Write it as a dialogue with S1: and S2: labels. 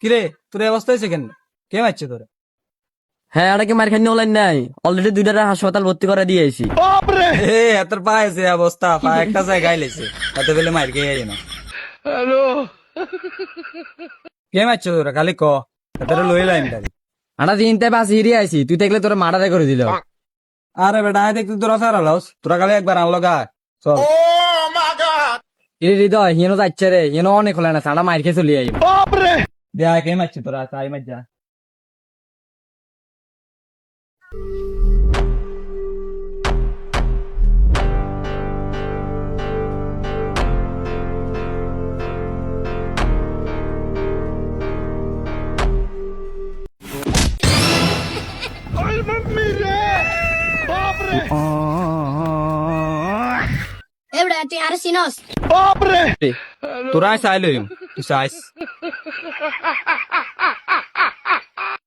S1: কিরে তোর এই অবস্থা হয়েছে কেন? কে মারছে তোরে?
S2: হ্যাঁ, এটা কি মার খানি হলেন নাই? অলরেডি দুইটা হাসপাতাল ভর্তি করে দিয়েছি।
S1: এ তোর পায়েছে অবস্থা, পা একটা জায়গায় লেছে, তাতে বেলে মার খেয়ে যাই না। কে মারছে তোরা খালি ক, তাতে লই লাইন গাড়ি।
S2: আটা দিনতে বাস হিরিয়ে আইছি, তুই দেখলে তোর মারারে করে দিল।
S1: আরে বেটা আয় দেখতে তোরা সারা লস, তোরা খালি একবার আনলো গা চল।
S2: ইরে হৃদয় হিনো যাচ্ছে রে, হিনো অনেক হলে না সাড়া মার খেয়ে চলে আইব।
S1: দেয়া কে মারছে তোরা, তাই মার যা।
S3: Ebra, তুই আর সিনস
S1: তোরা চাই লইম, তুই চাইস